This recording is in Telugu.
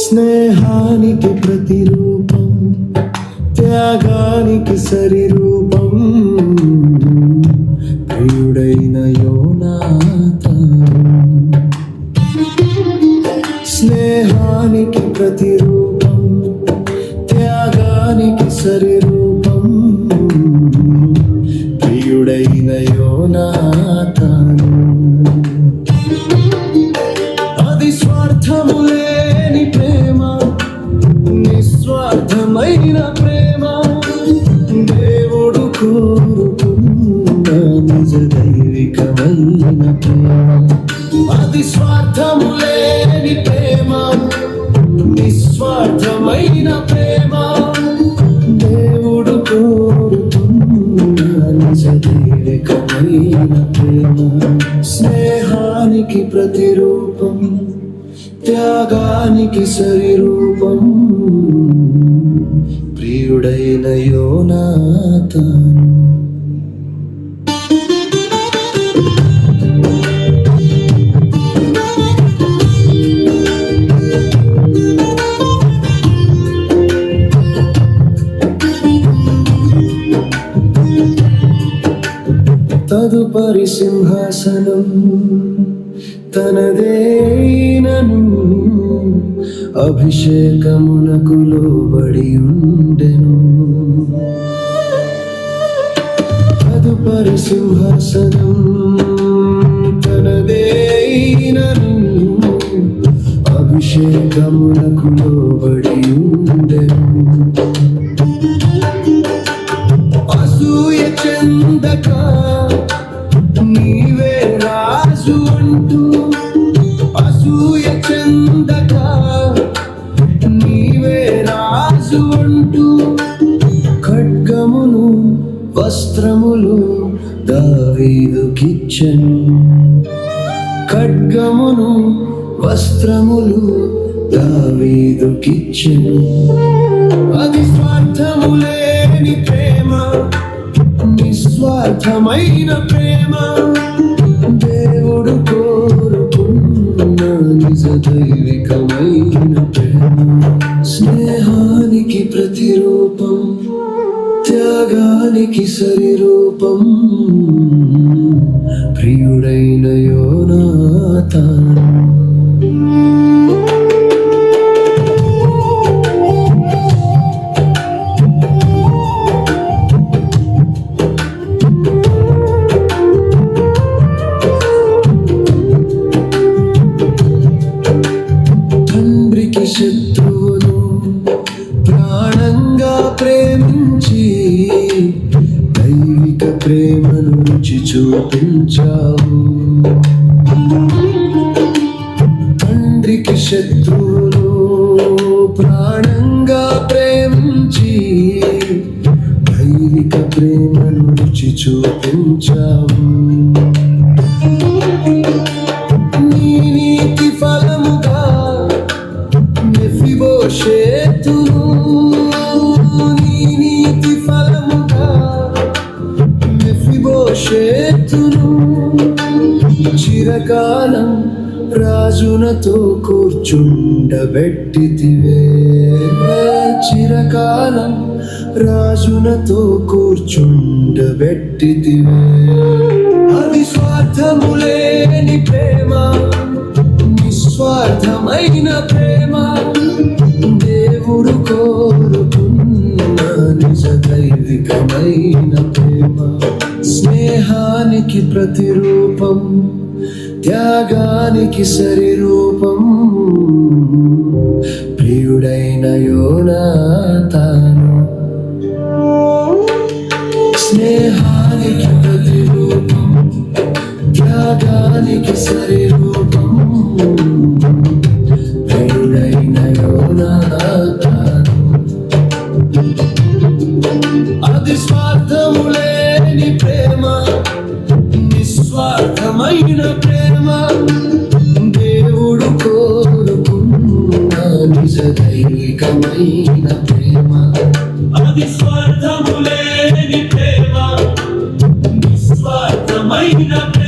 స్నేహానికి ప్రతిరూపం, త్యాగానికి సరిరూపం, ప్రియుడైన యోనాతాను. స్నేహానికి ప్రతిరూపం, త్యాగానికి సరిరూపం, ప్రియుడైన యోనాతాను. అది స్వార్థము లేని ప్రేమ, నిస్వార్థమైన ప్రేమ, దేవుడు కోరుకున్న నిజ దైవికమైన ప్రేమ. అది స్వార్థము లేని ప్రేమ, నిస్వార్థమైన ప్రేమ, దేవుడు కోరుకున్న నిజ దైవికమైన ప్రేమ. స్నేహానికి ప్రతిరూపం, త్యాగానికి సరిరూపం, ప్రియుడైన యోనాతాను. తదుపరి సింహాసనం తనదేనను, అభిషేకమునకు లోబడి ఉండెను. తదుపరి సింహాసనం తనదేనను, అభిషేకమునకు లోబడి ఉండెను. అసూయ చెందక నీవే రాజు అంటూ, అసూయ చెందక నీవే రాజు అంటూ, ఖడ్గమును వస్త్రములు దావీదుకిచ్చెను. ఖడ్గమును వస్త్రములు దావీదుకిచ్చెను. అది స్వార్థము లేని ప్రేమ, నిస్వార్థమైన ప్రేమ, దేవుడు కోరుకున్న నిజ దైవికమైన ప్రేమ. స్నేహానికి ప్రతిరూపం, త్యాగానికి సరిరూపం, ప్రియుడైన యోనాతాను. శత్రువును ప్రాణంగా ప్రేమించి, దైవిక ప్రేమను రుచి చూపించావు. తండ్రికి శత్రువును ప్రాణంగా ప్రేమించి, దైవిక ప్రేమను రుచి చూపించావు. నీ నీతి ఫలముగా మెఫీబోషేతును, నీ నీతి ఫలముగా మెఫీబోషేతును, చిరకాలం రాజునతో కూర్చుండబెట్టితివే. చిరకాలం రాజునతో కూర్చుండబెట్టితివే. అది స్వార్థము లేని ప్రేమ, నిస్వార్థమైన ప్రేమ, దేవుడు కోరుకున్న నిజ దైవికమైన ప్రేమ. స్నేహానికి ప్రతిరూపం, త్యాగానికి సరిరూపం, ప్రియుడైన యోనాతాను. స్నేహానికి ప్రతిరూపం, త్యాగానికి సరిరూపం, ప్రియుడైన యోనాతాను. అది స్వార్థము లేని ప్రేమ, నిస్వార్థమైన ప్రేమ, దేవుడు కోరుకున్న నిజ దైవికమైన ప్రేమ. అది స్వార్థము లేని ప్రేమ, నిస్వార్థ నిజమైన